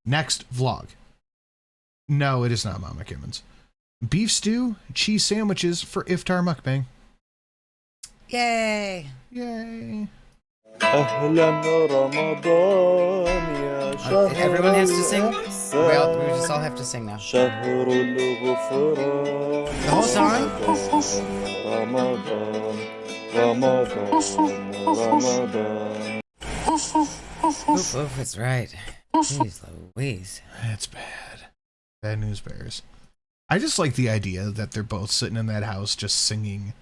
Next vlog. No, it is not Mama Kimmons. Beef stew, cheese sandwiches for iftar mukbang. Yay! Yay! Everyone has to sing? We just all have to sing now. The whole song? Oof, oof, it's right. Jeez Louise. That's bad. Bad news bears. I just like the idea that they're both sitting in that house just singing.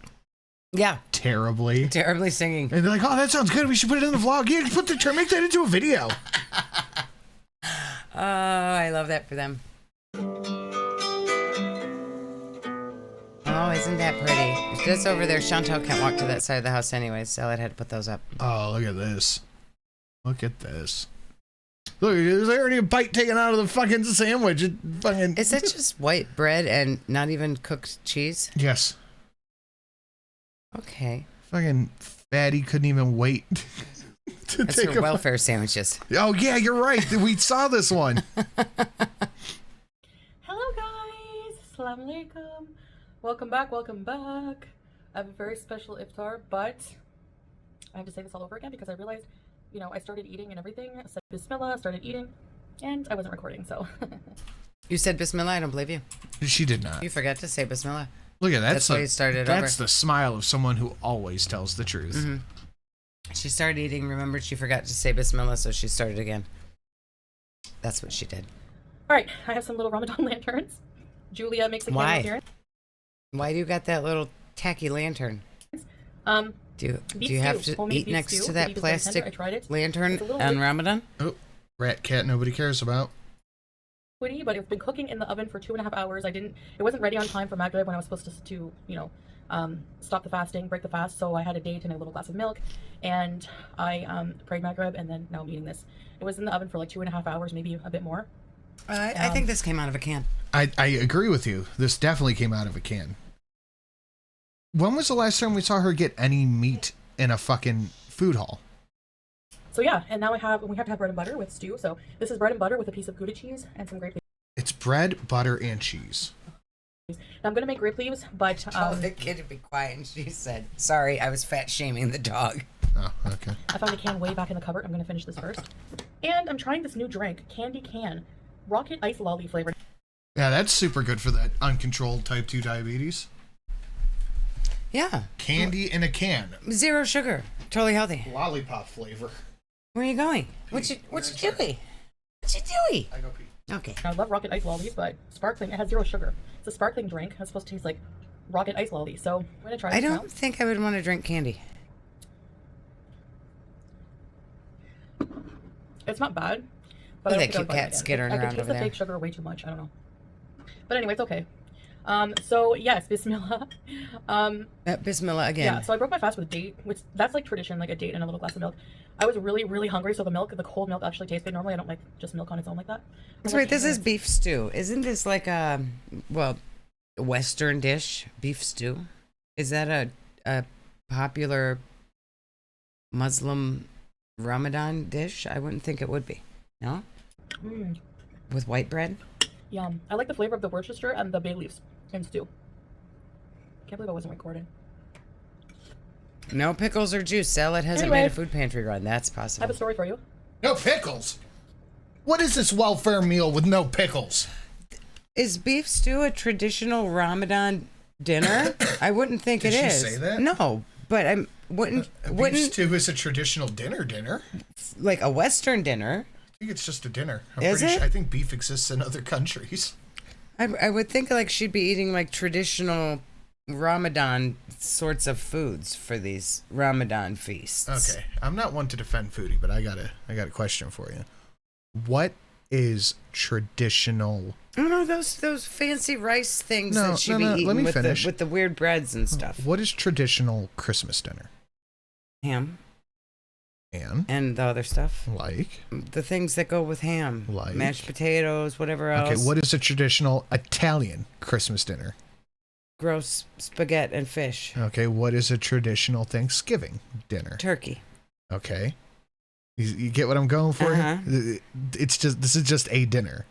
Yeah. Terribly. Terribly singing. And they're like, oh, that sounds good. We should put it in the vlog. Yeah, make that into a video. Oh, I love that for them. Oh, isn't that pretty? Just over there, Chantal can't walk to that side of the house anyways, so I had to put those up. Oh, look at this. Look at this. Look, there's already a bite taken out of the fucking sandwich. Is that just white bread and not even cooked cheese? Yes. Okay. Fucking fatty couldn't even wait to That's take for welfare sandwiches. Oh, yeah, you're right. We saw this one. Hello, guys. Assalamu alaikum. Welcome back. Welcome back. I have a very special iftar, but I have to say this all over again because I realized, you know, I started eating and everything. I said Bismillah, started eating, and I wasn't recording, so. You said Bismillah, I don't believe you. She did not. You forgot to say Bismillah. Look at that. That's why you started That's over. the smile of someone who always tells the truth. Mm-hmm. She started eating, remembered she forgot to say Bismillah, so she started again. That's what she did. All right, I have some little Ramadan lanterns. Julia makes a cameo appearance. Why do you got that little tacky lantern? Do you have to eat next to that plastic lantern on Ramadan? Oh, rat cat nobody cares about. But it's been cooking in the oven for 2.5 hours. It wasn't ready on time for Maghrib when I was supposed to you know, stop the fasting, break the fast. So I had a date and a little glass of milk, and I prayed Maghrib, and then now I'm eating this. It was in the oven for like 2.5 hours, maybe a bit more. I think this came out of a can. I agree with you. This definitely came out of a can. When was the last time we saw her get any meat in a fucking food hall? So yeah, and now we have to have bread and butter with stew. So this is bread and butter with a piece of Gouda cheese and some grape leaves. It's bread, butter, and cheese. Now I'm gonna make grape leaves, but Tell the kid to be quiet, and she said, "Sorry, I was fat shaming the dog." Oh, okay. I found a can way back in the cupboard. I'm gonna finish this first. And I'm trying this new drink, Candy Can, Rocket Ice Lolly flavored. Yeah, that's super good for that uncontrolled type 2 diabetes. Yeah. Candy in a can. 0 sugar. Totally healthy. Lollipop flavor. Where are you going? What you doing? What you doing? I go pee. Okay. I love Rocket Ice Lollies, but sparkling. It has 0 sugar. It's a sparkling drink. It's supposed to taste like Rocket Ice Lolly. So I'm gonna try. I this don't now. think I would want to drink candy. It's not bad. But Look I at don't that cute think I would cat buy it skittering again. I around can taste over the there. fake sugar way too much. I don't know. But anyway, it's okay. So yes, Bismillah. Bismillah again. Yeah, so I broke my fast with a date, which that's like tradition, like a date and a little glass of milk. I was really, really hungry, so the cold milk actually tastes good. Normally I don't like just milk on its own like that. So wait, this is beef stew. Isn't this like a Western dish? Beef stew? Is that a popular Muslim Ramadan dish? I wouldn't think it would be. No? Mm, With white bread? yum. I like the flavor of the Worcestershire and the bay leaves in stew. Can't believe I wasn't recording. No pickles or juice. Salad hasn't Anyway. made a food pantry run. That's I possible. have a story for you. No pickles? What is this welfare meal with no pickles? Is beef stew a traditional Ramadan dinner? I wouldn't think Did it she is. say that? No, but I wouldn't Beef stew is a traditional dinner. like a Western dinner. I think it's just a dinner. Is it? I think beef exists in other countries. I would think like she'd be eating like traditional Ramadan sorts of foods for these Ramadan feasts. Okay, I'm not one to defend Foodie, but I got a question for you. What is traditional? Oh no, those fancy rice things No, that she'd no, be no, let eating me with finish. the weird breads and stuff. What is traditional Christmas dinner? Ham And and the other stuff. like, The things that go with ham. Like? Mashed potatoes, whatever else. okay, what is a traditional Italian Christmas dinner? Gross spaghetti and fish. Okay, what is a traditional Thanksgiving dinner? Turkey. Okay, You get what I'm going for? This is just a dinner.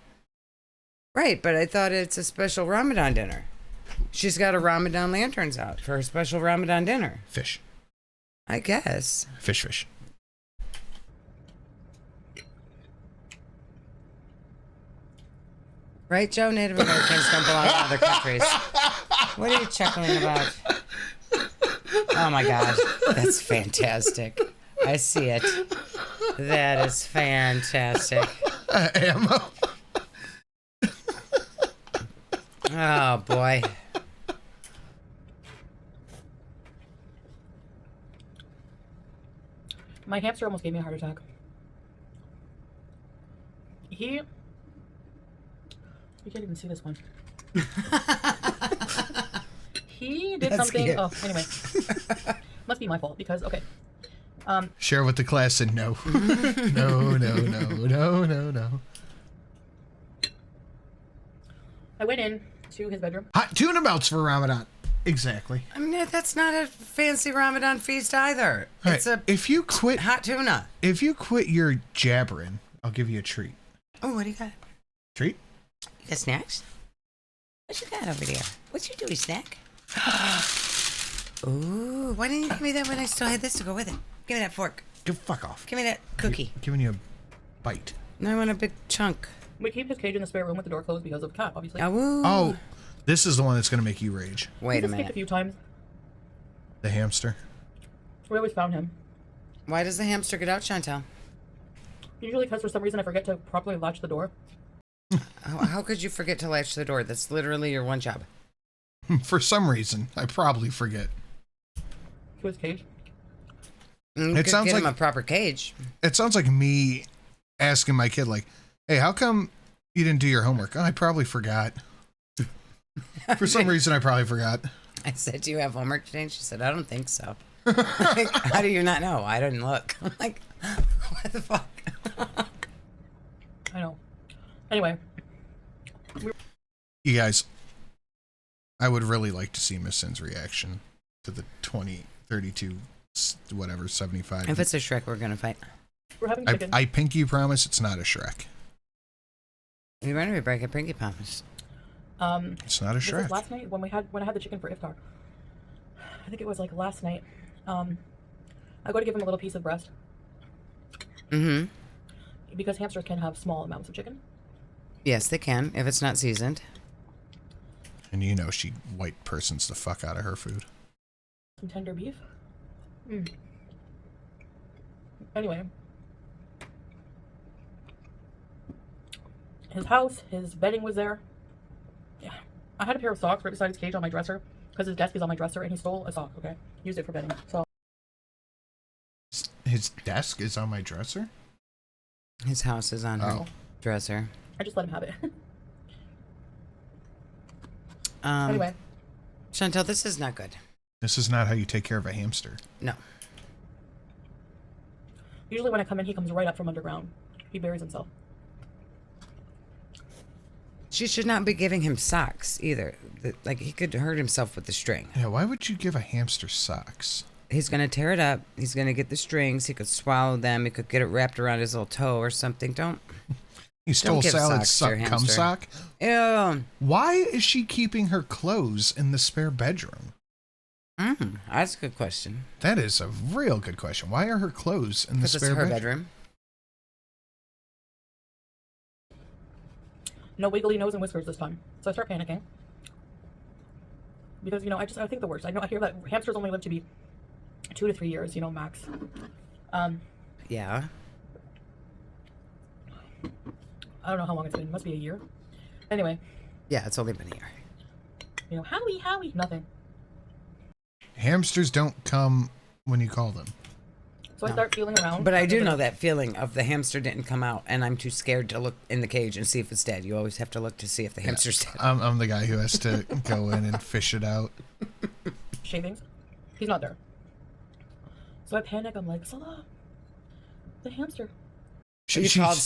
Right, but I thought it's a special Ramadan dinner. She's got a Ramadan lanterns out for her special Ramadan dinner. Fish. I guess. Fish. Right, Joe? Native Americans don't belong in other countries. What are you chuckling about? Oh my God, that's fantastic. I see it. That is fantastic. Ammo. Oh boy. My hamster almost gave me a heart attack. You can't even see this one. He did something. Cute. Oh, anyway. Must be my fault because, okay. Share with the class and no. No. I went in to his bedroom. Hot tuna melts for Ramadan. Exactly. I mean, that's not a fancy Ramadan feast either. Right. It's a if you quit hot tuna. If you quit your jabbering, I'll give you a treat. Oh, what do you got? Treat? You got snacks? What you got over there? What you doing, snack? Ooh, why didn't you give me that when I still had this to go with it? Give me that fork. Go fuck off. Give me that cookie. Giving you a bite. No, I want a big chunk. We keep his cage in the spare room with the door closed because of the cat, obviously. Oh, this is the one that's going to make you rage. Wait a minute. minute. A few times. The hamster. We always found him. Why does the hamster get out, Chantal? Usually because for some reason I forget to properly latch the door. How could you forget to latch the door? That's literally your one job. For some reason, I probably forget. To his cage. It sounds like him a proper cage. It sounds like me asking my kid, like, "Hey, how come you didn't do your homework?" Oh, I probably forgot. For some reason, I probably forgot. I said, "Do you have homework today?" And she said, "I don't think so." Like, how do you not know? I didn't look. I'm like, what the fuck? I know. Anyway. You guys, I would really like to see Miss Sin's reaction to the 2032, whatever, 75. If it's a Shrek, we're going to fight. We're having chicken. I pinky promise it's not a Shrek. You better be breaking pinky promise. It's not a Shrek. This was last night when I had the chicken for iftar. I think it was like last night. I go to give him a little piece of breast. Mm-hmm. Because hamsters can have small amounts of chicken. Yes, they can, if it's not seasoned. And you know she white persons the fuck out of her food. Some tender beef. Anyway. His house, his bedding was there. Yeah. I had a pair of socks right beside his cage on my dresser. Because his desk is on my dresser and he stole a sock, okay? Used it for bedding, so. His desk is on my dresser? His house is on her dresser. I just let him have it. Anyway. Chantal, this is not good. This is not how you take care of a hamster. No. Usually when I come in, he comes right up from underground. He buries himself. She should not be giving him socks either. Like, he could hurt himself with the string. Yeah, why would you give a hamster socks? He's going to tear it up. He's going to get the strings. He could swallow them. He could get it wrapped around his little toe or something. You stole Salad's cum sock? Ew. Why is she keeping her clothes in the spare bedroom? That's a good question. That is a real good question. Why are her clothes in the spare bedroom? Because it's her bedroom. No wiggly nose and whiskers this time. So I start panicking. Because, I think the worst. I hear that hamsters only live to be 2 to 3 years, max. Yeah. I don't know how long it's been. It must be a year. Anyway. Yeah, it's only been a year. Howie, nothing. Hamsters don't come when you call them. So I start feeling around. But I do know that feeling of the hamster didn't come out, and I'm too scared to look in the cage and see if it's dead. You always have to look to see if the hamster's dead. I'm the guy who has to go in and fish it out. Shavings. He's not there. So I panic. I'm like, Salah, the hamster. She's calling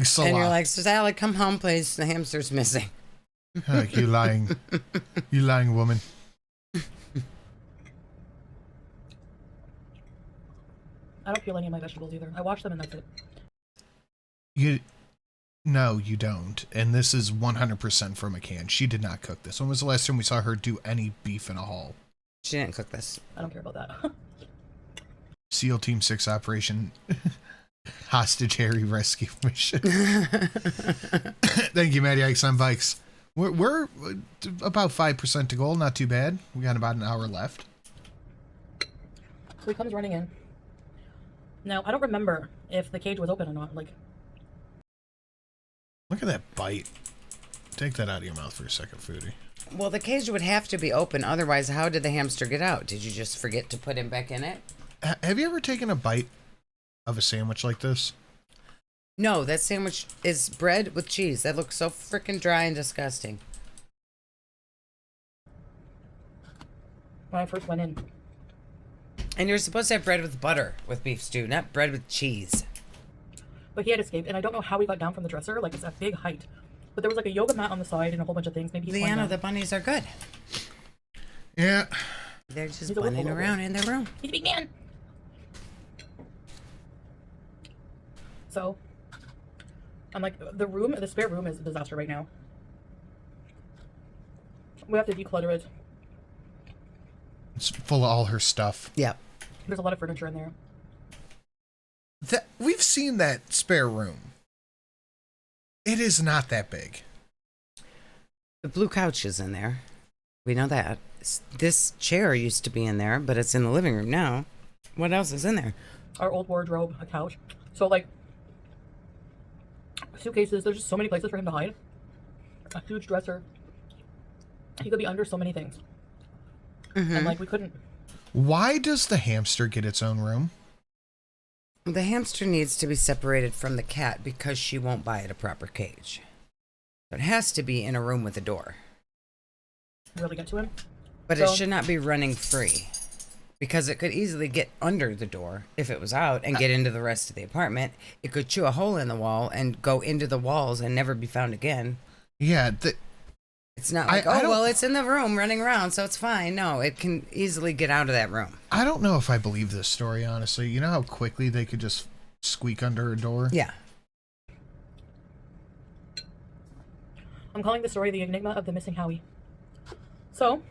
Salah. And you're like, Sally, come home, please. The hamster's missing. Like, you lying woman. I don't peel any of my vegetables either. I wash them and that's it. No, you don't. And this is 100% from a can. She did not cook this. When was the last time we saw her do any beef in a haul? She didn't cook this. I don't care about that. SEAL Team 6 Operation Hostage Harry Rescue Mission. Thank you, Matty Ikes on Bikes. We're about 5% to goal. Not too bad. We got about an hour left. So he comes running in. Now, I don't remember if the cage was open or not. Like, look at that bite. Take that out of your mouth for a second, Foodie. Well, the cage would have to be open. Otherwise, how did the hamster get out? Did you just forget to put him back in it? Have you ever taken a bite of a sandwich like this? No, that sandwich is bread with cheese. That looks so freaking dry and disgusting. when I first went in. And you're supposed to have bread with butter with beef stew, not bread with cheese. But he had escaped, and I don't know how he got down from the dresser. Like, it's a big height. But there was like a yoga mat on the side and a whole bunch of things. Maybe he's Leanna, the bunnies are good. Yeah. They're just bunning around in their room. He's a big man. So, I'm like, the spare room is a disaster right now. We have to declutter it. It's full of all her stuff. Yep. There's a lot of furniture in there. We've seen that spare room. It is not that big. The blue couch is in there. We know that. This chair used to be in there, but it's in the living room now. What else is in there? Our old wardrobe, a couch. So, like, suitcases. There's just so many places for him to hide. A huge dresser. He could be under so many things. Mm-hmm. And, like, we couldn't. Why does the hamster get its own room? The hamster needs to be separated from the cat because she won't buy it a proper cage. So it has to be in a room with a door. Really get to him. But it should not be running free. Because it could easily get under the door if it was out and get into the rest of the apartment. It could chew a hole in the wall and go into the walls and never be found again. Yeah. It's not like, well, it's in the room running around, so it's fine. No, it can easily get out of that room. I don't know if I believe this story, honestly. You know how quickly they could just squeak under a door? Yeah. I'm calling the story The Enigma of the Missing Howie. So,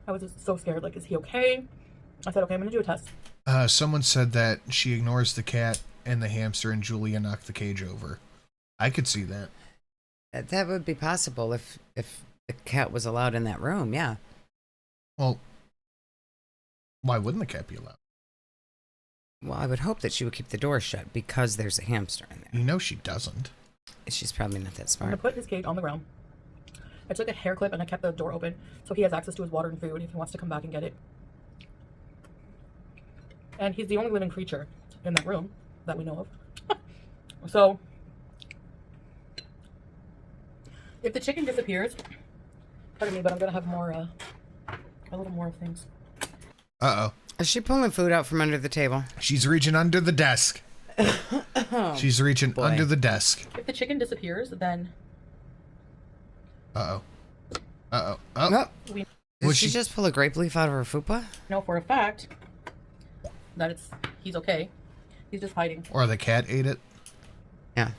I was just so scared. Like, is he okay? I said, okay, I'm going to do a test. Someone said that she ignores the cat and the hamster and Julia knocked the cage over. I could see that. That would be possible if the cat was allowed in that room, yeah. Well, why wouldn't the cat be allowed? Well, I would hope that she would keep the door shut because there's a hamster in there. You know she doesn't. She's probably not that I'm smart. going to put his cage on the ground. I took a hair clip and I kept the door open so he has access to his water and food if he wants to come back and get it. And he's the only living creature in that room that we know of. So, if the chicken disappears, pardon me, but I'm going to have more, a little more of things. Uh-oh. Is she pulling food out from under the table? She's reaching under the desk. She's reaching under the desk. If the chicken disappears, then... Uh-oh. Uh-oh. Oh. Did she just pull a grape leaf out of her fupa? know for a fact that he's okay. He's just hiding. Or the cat ate it. Yeah.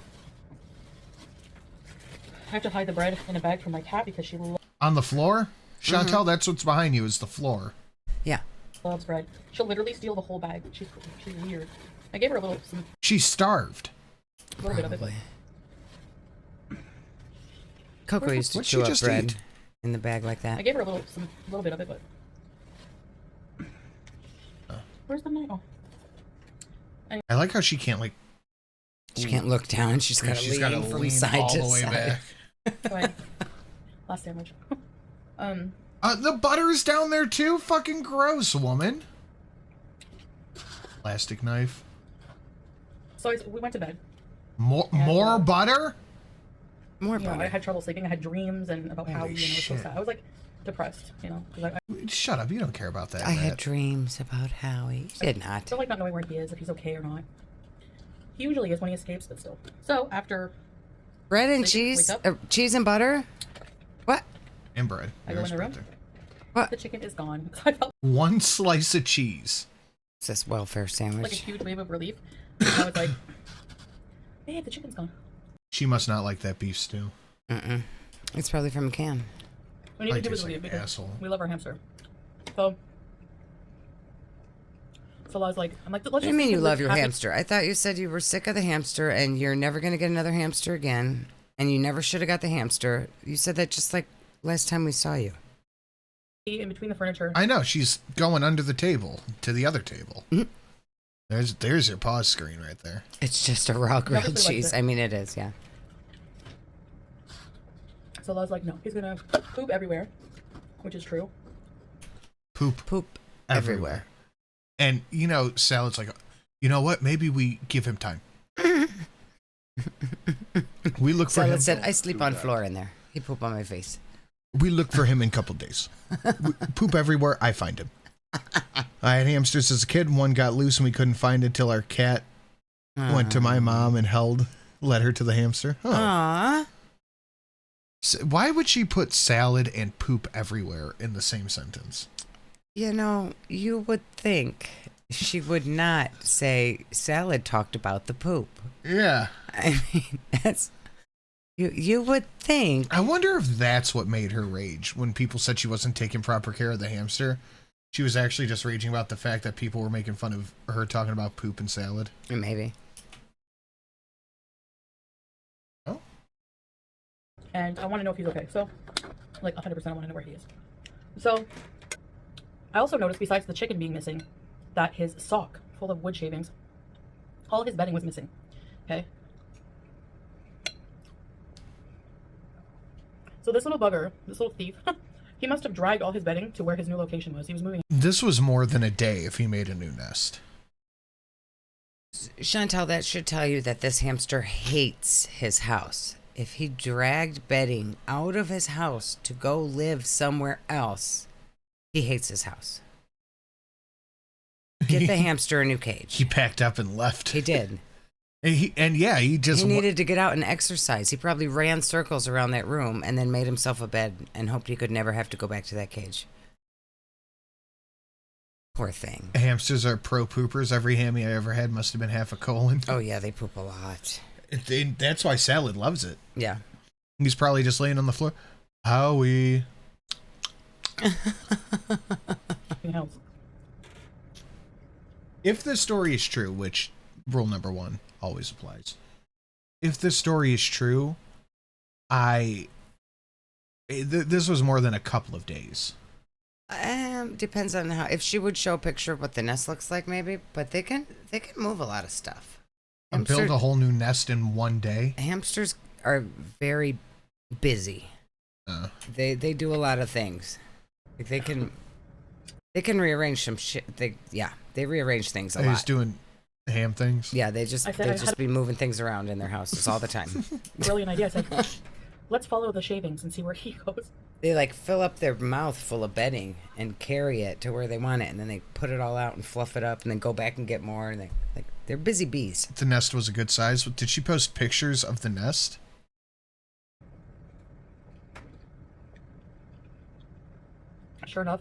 I have to hide the bread in a bag for my cat because she On the floor? Chantel, that's what's behind you is the floor. Yeah. loves bread. She'll literally steal the whole bag. She's weird. I gave her a She's starved. little bit of it. Coco used to chew up bread in the bag like that. I gave her a little bit of it, but where's the knife? Oh. I like how she can't She can't look down. She's got to lean from side to side. Right. Last sandwich. The butter's down there too? Fucking gross, woman. Plastic knife. So we went to bed. More butter? More butter. I had trouble sleeping. I had dreams and about how I was so sad. I was like depressed, Shut up, you don't care about that. I had dreams about Howie. He did not. I feel like not knowing where he is, if he's okay or not. He usually is when he escapes, but still. So after bread and cheese? Cheese and butter? What? And bread. I go in the room. What? The chicken is gone. I felt One slice of cheese. It's this welfare sandwich. like a huge wave of relief. And I was like, hey, the chicken's gone. She must not like that beef stew. Mm-mm. It's probably from a can. We need to do tastes with like relief an because asshole. we love our hamster. So I was like, I'm like, let's What do you just mean you love your happy- hamster? I thought you said you were sick of the hamster and you're never going to get another hamster again. And you never should have got the hamster. You said that just like last time we saw you. in between the furniture. I know, she's going under the table to the other table. Mhm. There's your pause screen right there. It's just a raw grilled Nobody likes cheese. it. I mean, it is, yeah. So I was like, no, he's gonna poop everywhere, which is true. Poop Poop everywhere. And, you know, Salad's like, you know what? Maybe we give him time. We look for him. Salad said, I sleep on floor in there. He poop on my face. We look for him in a couple days. Poop everywhere. I find him. I had hamsters as a kid. One got loose and we couldn't find it till our cat went to my mom and led her to the hamster. Huh. Aww. So why would she put salad and poop everywhere in the same sentence? You know, you would think she would not say Salad talked about the poop. Yeah. I mean, that's... You would think. I wonder if that's what made her rage when people said she wasn't taking proper care of the hamster. She was actually just raging about the fact that people were making fun of her talking about poop and salad. Maybe. Oh. And I want to know if he's okay. So, like 100%, I want to know where he is. So, I also noticed, besides the chicken being missing, that his sock full of wood shavings, all his bedding was missing. Okay. So this little bugger, this little thief, he must have dragged all his bedding to where his new location was. He was moving. This was more than a day if he made a new nest. Chantal, that should tell you that this hamster hates his house. If he dragged bedding out of his house to go live somewhere else, he hates his house. Get the hamster a new cage. He packed up and left. He did. And yeah, he just He needed to get out and exercise. He probably ran circles around that room and then made himself a bed and hoped he could never have to go back to that cage. Poor thing. Hamsters are pro poopers. Every hammy I ever had must have been half a colon. Oh, yeah, they poop a lot. That's why Salad loves it. Yeah. He's probably just laying on the floor. Howie. If this story is true, which rule number 1 always applies. If this story is true, this was more than a couple of days. Depends on how. If she would show a picture of what the nest looks like, maybe. But they can move a lot of stuff. And build a whole new nest in one day. Hamsters are very busy. They do a lot of things. Like they can rearrange some shit. They rearrange things a lot. He's doing ham things. Yeah, they just be moving things around in their houses all the time. Brilliant idea. I said, let's follow the shavings and see where he goes. They like fill up their mouth full of bedding and carry it to where they want it, and then they put it all out and fluff it up, and then go back and get more. And they're busy bees. The nest was a good size. Did she post pictures of the nest? Sure enough,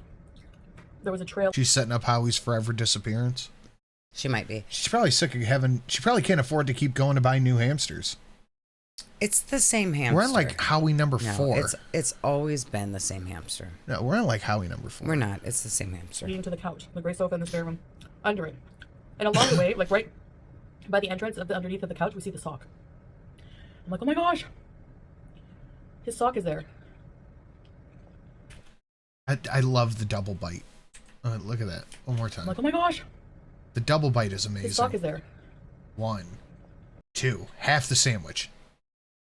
there was a trail. She's setting up Howie's forever disappearance. She might be. She's probably sick of having. She probably can't afford to keep going to buy new hamsters. It's the same hamster. We're on like Howie number No, 4. It's always been the same hamster. No, we're on like Howie number 4. We're not. It's the same hamster. Leading to the couch, the gray sofa in the spare room, under it, and along the way, like right by the entrance of the underneath of the couch, we see the sock. I'm like, oh my gosh, his sock is there. I love the double bite. Look at that. One more time. I'm like, oh my gosh, The double bite is amazing. his sock is there. 1, 2, half the sandwich.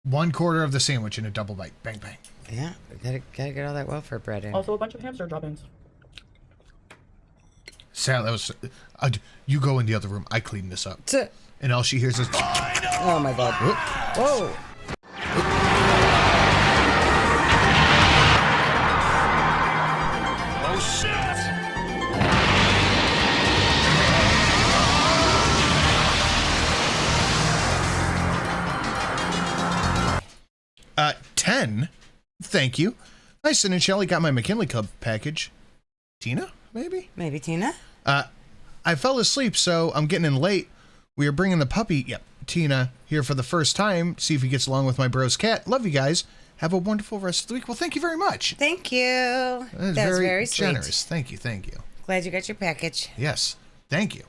1/4 of the sandwich in a double bite. Bang, bang. Yeah, gotta get all that welfare bread in. Also, a bunch of hamster droppings. Sal, that was. You go in the other room. I clean this up. And all she hears is. Oh my god. Whoa. Oh shit! 10. Thank you. Nice, and Shelly got my McKinley Club package. Tina, maybe? Maybe Tina? I fell asleep, so I'm getting in late. We are bringing the puppy, yep, Tina, here for the first time. See if he gets along with my bro's cat. Love you guys. Have a wonderful rest of the week. Well, thank you very much. Thank you. That's very sweet. Generous. Thank you. Glad you got your package. Yes. Thank you.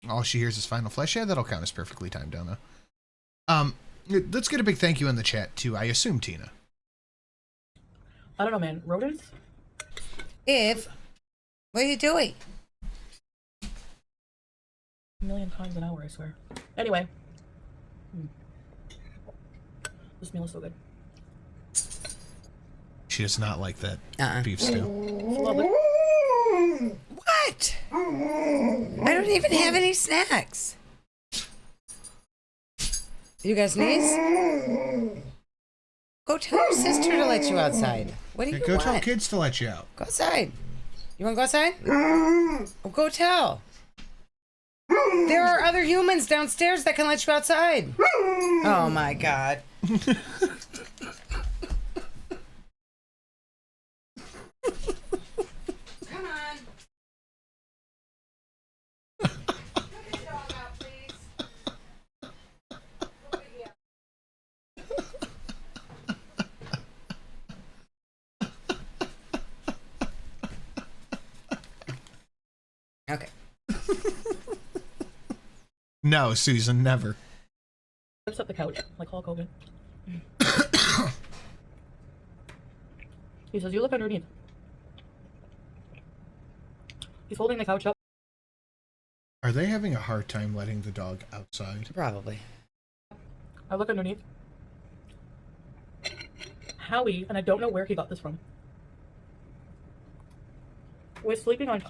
All she hears is final flesh. Yeah, that'll count as perfectly timed, Donna. Let's get a big thank you in the chat, too. I assume, Tina. I don't know, man. Rodents? What are you doing? A million times an hour, I swear. Anyway. This meal is so good. She does not like that beef stew. What? I don't even have any snacks. You guys sneeze? Go tell your sister to let you outside. What do you Go want? tell kids to let you out. Go outside. You want to go outside? Oh, go tell. There are other humans downstairs that can let you outside. Oh my God. Come on. Get the dog out, please. Over here. Okay. No, Susan, never. Lifts up the couch, like Hulk Hogan. He says, you look underneath. He's holding the couch up. Are they having a hard time letting the dog outside? Probably. I look underneath. Howie, and I don't know where he got this from, was sleeping on.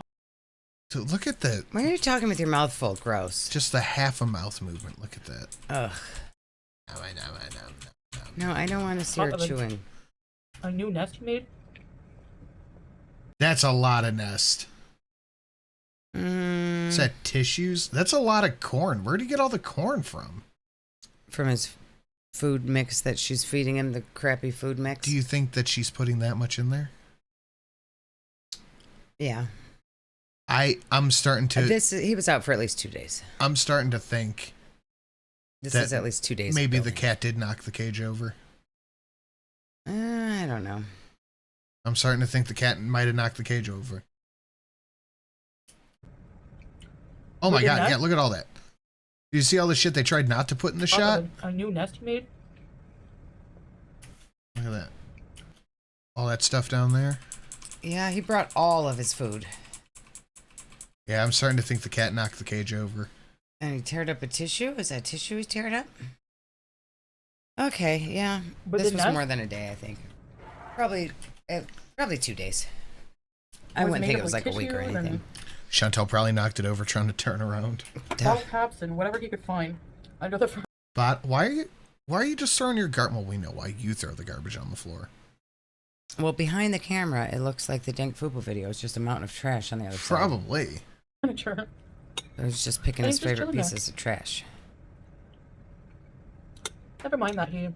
So look at that. Why are you talking with your mouth full? Gross. Just the half a mouth movement. Look at that. Ugh. No, I don't want to see her chewing. A new nest he made? That's a lot of nest. Is that tissues? That's a lot of corn. Where'd he get all the corn from? From his food mix that she's feeding him, the crappy food mix. Do you think that she's putting that much in there? Yeah. I'm starting to... He was out for at least 2 days. I'm starting to think... This is at least 2 days. Maybe the cat did knock the cage over. I don't know. I'm starting to think the cat might have knocked the cage over. Oh my God, yeah, look at all that. Do you see all the shit they tried not to put in the shot? A new nest he made? Look at that. All that stuff down there. Yeah, he brought all of his food. Yeah, I'm starting to think the cat knocked the cage over. And he teared up a tissue? Is that tissue he teared up? Okay, yeah. But this was more than a day, I think. Probably 2 days. I wouldn't think it was like a week or anything. Chantel probably knocked it over trying to turn around. Bottle caps and whatever he could find under the front. But why are you just throwing your garbage? Well, we know why you throw the garbage on the floor. Well, behind the camera, it looks like the Dank Fupa video. It's just a mountain of trash on the other side. Probably. Sure. He was just picking his favorite pieces of trash. Never mind that he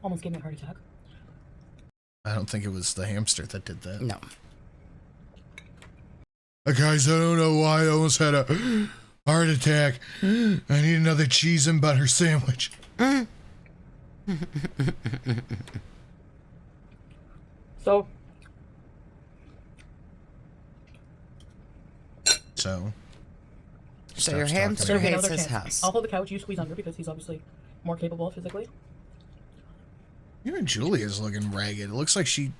almost gave me a heart attack. I don't think it was the hamster that did that. No. Guys, I don't know why I almost had a heart attack. I need another cheese and butter sandwich. So your hamster hates his house. I'll hold the couch, you squeeze under because he's obviously more capable physically. Even Julia's looking ragged. It looks like she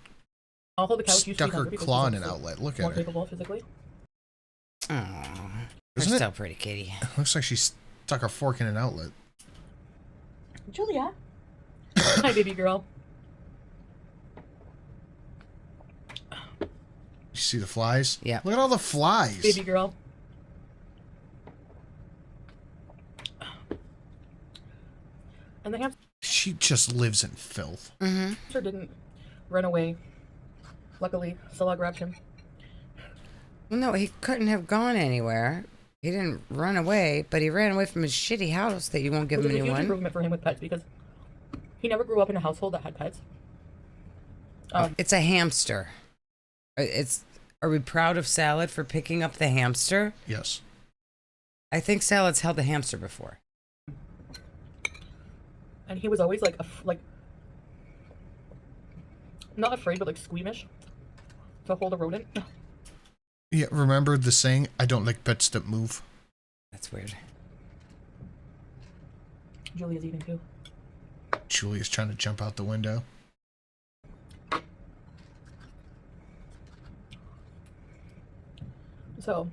I'll hold the couch, stuck her claw in an outlet. Look at her. More capable physically. Oh, isn't you're it? so pretty, kitty. Looks like she stuck her fork in an outlet. Julia. Hi, baby girl. You see the flies? Yeah. Look at all the flies. Baby girl. And the hamster She just lives in filth. didn't run away. Luckily, Salah grabbed him. No, he couldn't have gone anywhere. He didn't run away, but he ran away from his shitty house that you won't give him a new It was a huge one. improvement for him with pets because he never grew up in a household that had pets. It's a hamster. It's Are we proud of Salad for picking up the hamster? Yes. I think Salad's held a hamster before. And he was always like, not afraid, but like squeamish to hold a rodent. Yeah, remember the saying, I don't like pets that move? That's weird. Julia's eating too. Julia's trying to jump out the window. So,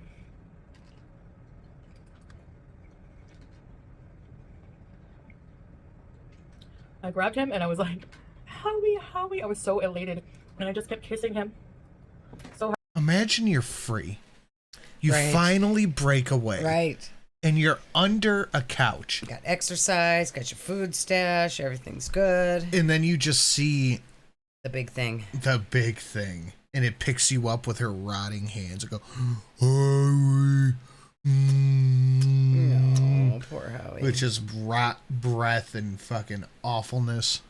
I grabbed him and I was like, Howie, Howie. I was so elated. And I just kept kissing him. So hard. Imagine you're free. You Right. finally break away. Right. And you're under a couch. Got exercise, got your food stash, everything's good. And then you just see The big thing. the big thing. And it picks you up with her rotting hands and go, Howie. No, poor Howie. Which is rot breath and fucking awfulness.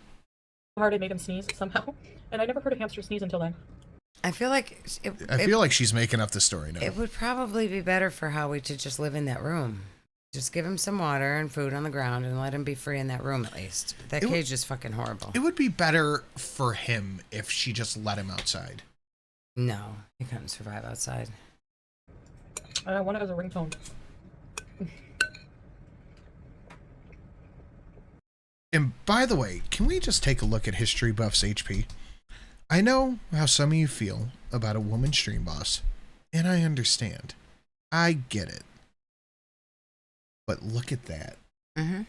Hard I made him sneeze somehow. And I never heard a hamster sneeze until then. I feel like I feel like she's making up the story now. it would probably be better for Howie to just live in that room. Just give him some water and food on the ground and let him be free in that room at least. That cage is fucking horrible. It would be better for him if she just let him outside. No, he couldn't survive outside. I want it as a ringtone. And by the way, can we just take a look at History Buff's HP? I know how some of you feel about a woman stream boss, and I understand. I get it. But look at that. Mm-hmm.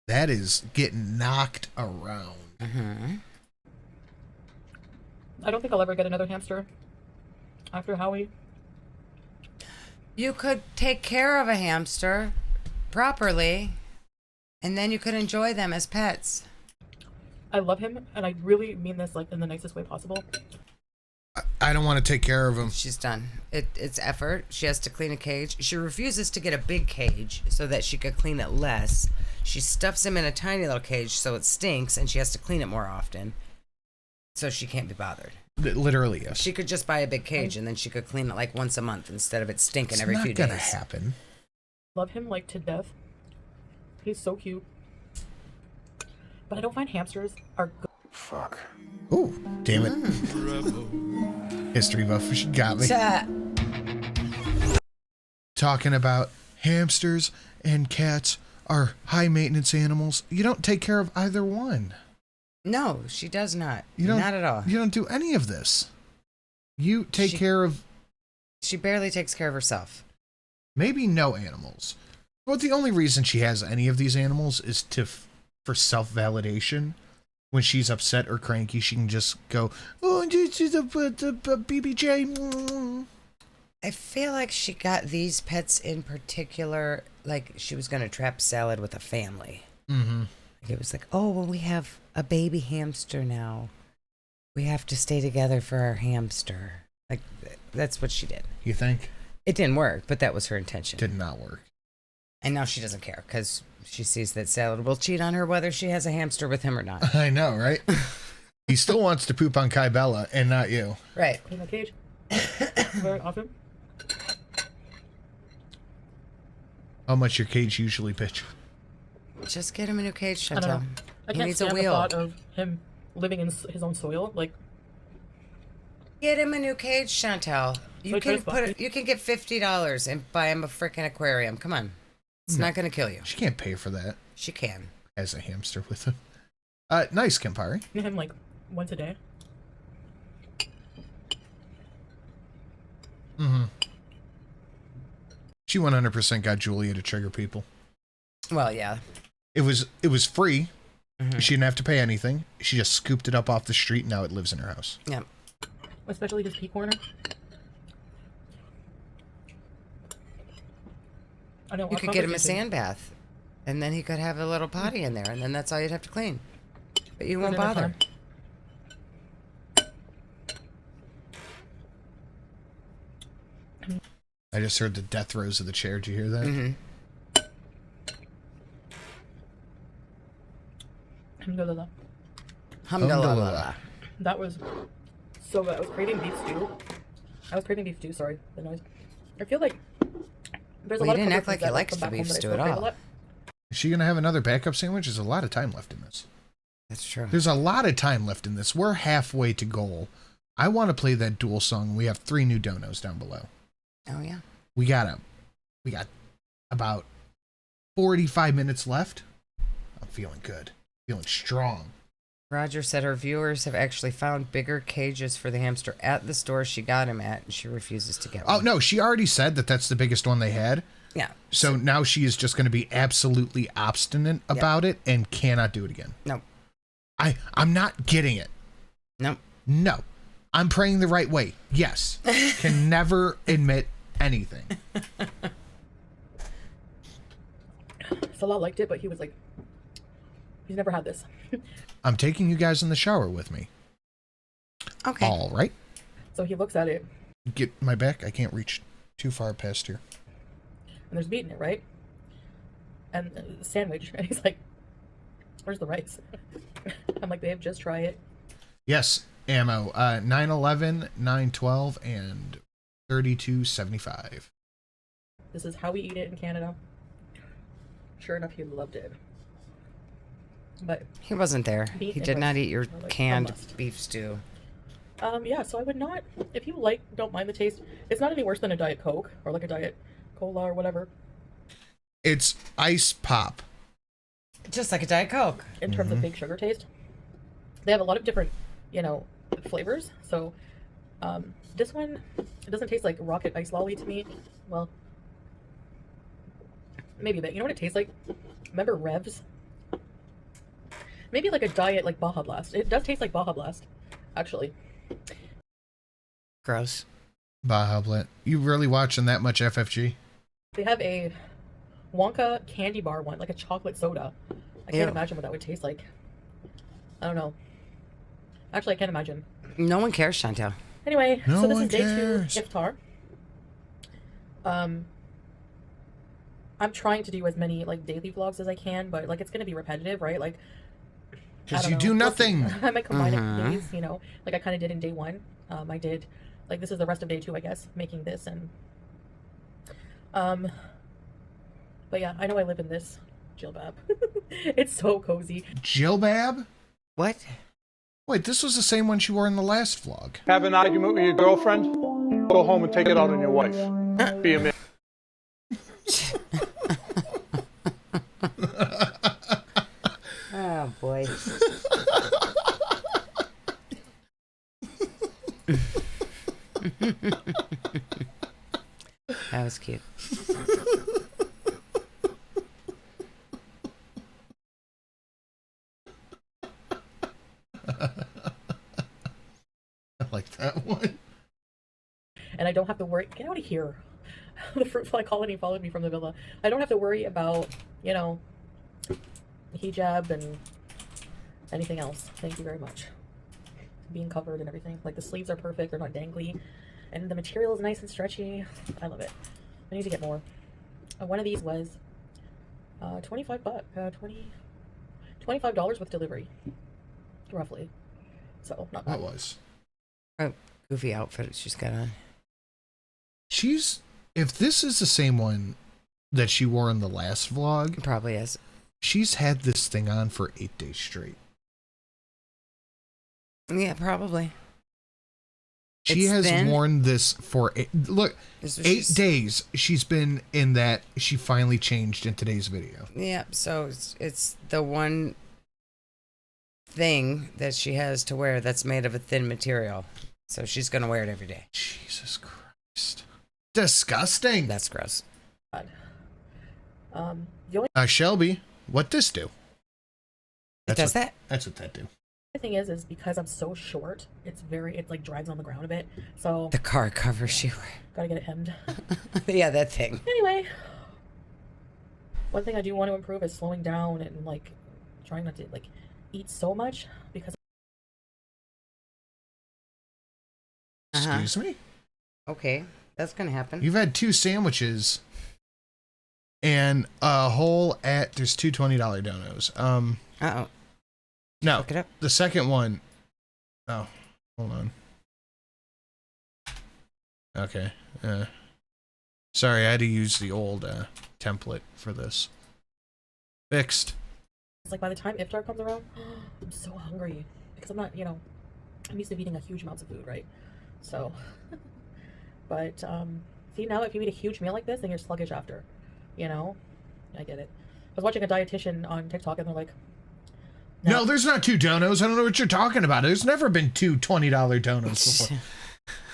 That is getting knocked around. Mm-hmm. I don't think I'll ever get another hamster after Howie. You could take care of a hamster properly, and then you could enjoy them as pets. I love him, and I really mean this like in the nicest way possible. I don't want to take care of him. She's done. It's effort. She has to clean a cage. She refuses to get a big cage so that she could clean it less. She stuffs him in a tiny little cage so it stinks, and she has to clean it more often. So she can't be bothered. Literally, yes. She could just buy a big cage, and then she could clean it like once a month instead of it stinking every few It's not days. gonna happen. Love him like to death. He's so cute. But I don't find hamsters are good. Fuck. Oh, damn it. History Buff, she got me. Talking about hamsters and cats are high maintenance animals. You don't take care of either one. No, she does not. You don't, not at all. You don't do any of this. You take care of She barely takes care of herself. maybe no animals. But the only reason she has any of these animals is for self-validation. When she's upset or cranky, she can just go, oh, this is a BBJ. I feel like she got these pets in particular, like she was going to trap Salad with a family. Mm-hmm. Like it was like, oh, well, we have a baby hamster now. We have to stay together for our hamster. Like, that's what she did. You think? It didn't work, but that was her intention. Did not work. And now she doesn't care because she sees that Salad will cheat on her whether she has a hamster with him or not. I know, right? He still wants to poop on Kai Bella and not you. Right. In the cage. Very often. How much your cage usually pitch? Just get him a new cage, I don't Chantal. know. I He can't needs a stand the wheel. thought of him living in his own soil. Like, Get him a new cage, Chantal. You Like can this bucket. you can get $50 and buy him a freaking aquarium. Come on. It's not going to kill you. She can't pay for that She can. as a hamster with him. Nice, Campari. him like once a day. Mm-hmm. She 100% got Julia to trigger people. Well, yeah. It was free. Mhm. She didn't have to pay anything. She just scooped it up off the street, and now it lives in her house. Yeah. Especially his pee corner. I know. You could get him a sand bath, and then he could have a little potty in there, and then that's all you'd have to clean. But you won't Isn't that bother. fun? I just heard the death throes of the chair. Did you hear that? Mm-hmm. Alhamdulillah. Alhamdulillah. That was so good. I was craving beef stew. I was craving beef stew. Sorry, the noise. I feel like there's a Well, lot you of didn't act comfort like foods you that I liked come the back home beef that I stew still at crave a all. lot. Is she gonna have another backup sandwich? There's a lot of time left in this. That's true. There's a lot of time left in this. We're halfway to goal. I want to play that duel song. We have 3 new donos down below. Oh yeah. We got about 45 minutes left. I'm feeling good. Feeling strong. Roger said her viewers have actually found bigger cages for the hamster at the store she got him at, and she refuses to get one. Oh, no, she already said that that's the biggest one they had. Yeah. So now she is just going to be absolutely obstinate about it and cannot do it again. No. I'm not getting it. No. No. I'm praying the right way. Yes. Can never admit anything. Salah liked it, but he was like, he's never had this. I'm taking you guys in the shower with me. Okay. All right. So he looks at it, Get my back. I can't reach too far past here. and there's meat in it, right? And sandwich, and he's like, "Where's the rice?" I'm like, "Babe, just try it." Yes. Ammo. 911, 912, and 3275. This is how we eat it in Canada. Sure enough, he loved it. But He wasn't there. Beef He and did not rice eat your are, like, a canned must. beef stew. yeah, so I would not, if you don't mind the taste, it's not any worse than a Diet Coke or like a Diet Cola or whatever It's ice pop. Just like a Diet Coke. in terms of big sugar taste. They have a lot of different, flavors. So this one, it doesn't taste like Rocket Ice Lolly to me. Well, maybe a bit. You know what it tastes like? Remember Revs? Maybe like a diet like Baja Blast. It does taste like Baja Blast, actually. Gross. Baja Blast. You really watching that much FFG? They have a Wonka candy bar one, like a chocolate soda. I can't Ew. imagine what that would taste like. I don't know. Actually, I can't imagine. No one cares, Chantel. Anyway, No so this one is day cares. 2 iftar. I'm trying to do as many like daily vlogs as I can, but like it's gonna be repetitive, right? Like I Because don't you know. do We'll nothing. see. I might combine Mhm. it days, like I kind of did in day 1. I did like this is the rest of day 2, I guess, making this and but yeah, I know I live in this jilbab. It's so cozy. Jilbab? What? Wait, this was the same one she wore in the last vlog. Have an argument with your girlfriend, go home and take it out on your wife. Be a man. Oh, boy. That was cute. I like that one. And I don't have to worry. Get out of here. The fruit fly colony followed me from the villa. I don't have to worry about, hijab and anything else. Thank you very much. Being covered and everything. Like the sleeves are perfect. They're not dangly. And the material is nice and stretchy. I love it. I need to get more. One of these was $25 with delivery. Roughly. So, not That bad. was. Oh, goofy outfit she's got on. If this is the same one that she wore in the last vlog, It probably is. she's had this thing on for 8 days straight. Yeah, probably. She It's has thin. worn this for look, This was 8 just- days she's been in that. She finally changed in today's video. Yeah, so it's the one thing that she has to wear that's made of a thin material. So she's going to wear it every day. Jesus Christ. Disgusting. That's gross. The only Shelby, what this do? It does that? That's what that do. thing is because I'm so short, it like drags on the ground a bit. So The car cover she gotta get it hemmed. Yeah, that thing. Anyway, one thing I do want to improve is slowing down and like trying not to like eat so much because Excuse me? Okay, that's going to happen. You've had 2 sandwiches and a whole there's 2 $20 donos. Uh-oh. No, Look it up. the second one. Oh, hold on. Okay. Sorry, I had to use the old template for this. Fixed. It's like by the time iftar comes around, I'm so hungry because I'm not, I'm used to eating a huge amounts of food, right? So, but see now, if you eat a huge meal like this, then you're sluggish after. I get it. I was watching a dietitian on TikTok, and they're like, "No, there's not 2 donos. I don't know what you're talking about. There's never been 2 $20 donos before."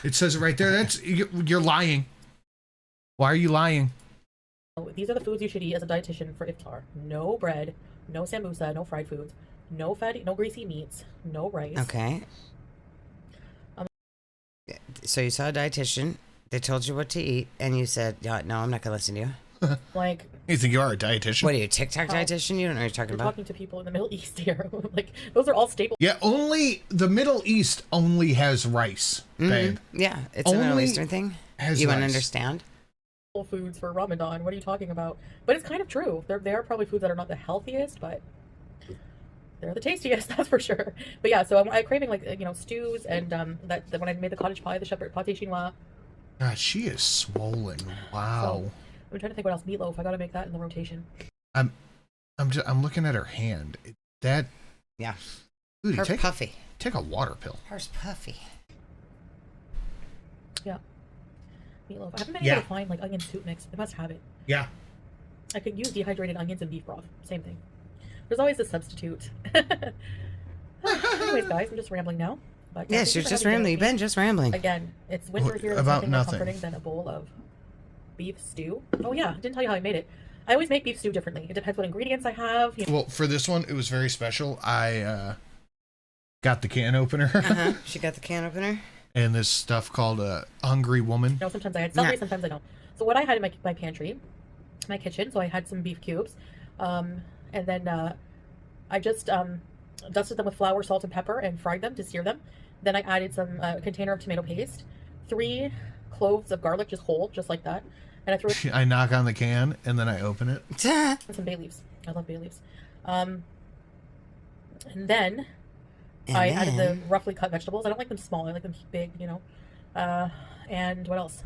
It says it right there. You're lying. Why are you lying? These are the foods you should eat as a dietitian for iftar. No bread, no sambusa, no fried foods, no fatty, no greasy meats, no rice. Okay. So you saw a dietitian. They told you what to eat, and you said, "No, I'm not gonna listen to you." Like, you think you are a dietitian? What are you, TikTok dietitian? You don't know what you're talking about. Talking to people in the Middle East here. Like, those are all staple. Yeah, only the Middle East only has rice, babe. Yeah, it's a Middle Eastern thing. You wouldn't understand. Foods for Ramadan. What are you talking about? But it's kind of true. They are probably foods that are not the healthiest, but they're the tastiest, that's for sure. But yeah, so I'm craving like stews and that when I made the cottage pie, the shepherd pâté chinois. God, she is swollen. Wow. So, I'm trying to think what else. Meatloaf. I gotta make that in the rotation. I'm looking at her hand. Yeah. Foodie, Her puffy. Take a water pill. Her's puffy. Yeah. Meatloaf. I haven't been able to find like onion soup mix. I must have it. Yeah. I could use dehydrated onions and beef broth. Same thing. There's always a substitute. Anyways, guys, I'm just rambling now. But yes, you're just rambling. You've been just rambling. Again, it's winter here. There's About nothing more nothing. comforting than a bowl of beef stew. Oh yeah, I didn't tell you how I made it. I always make beef stew differently. It depends what ingredients I have. Well, for this one, it was very special. I got the can opener. She got the can opener. And this stuff called a Hungry Woman. Sometimes I had celery, sometimes I don't. So what I had in my pantry, my kitchen, so I had some beef cubes, and then I just dusted them with flour, salt, and pepper, and fried them to sear them. Then I added some container of tomato paste, 3 cloves of garlic, just whole, just like that, and I threw it. I knock on the can and then I open it. And some bay leaves. I love bay leaves. And then I added the roughly cut vegetables. I don't like them small. I like them big, and what else?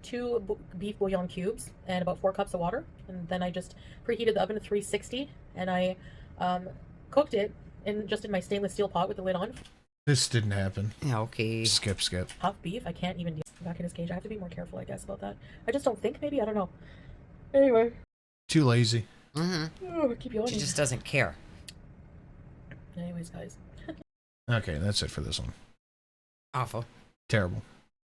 2 beef bouillon cubes and about 4 cups of water. And then I just preheated the oven to 360, and I cooked it in my stainless steel pot with the lid on. This didn't happen. Okay. Skip. Half beef. I can't even do back in his cage. I have to be more careful, I guess, about that. I just don't think. Maybe I don't know. Anyway. Too lazy. Keep yawning. She just doesn't care. Anyways, guys. Okay, that's it for this one. Awful. Terrible.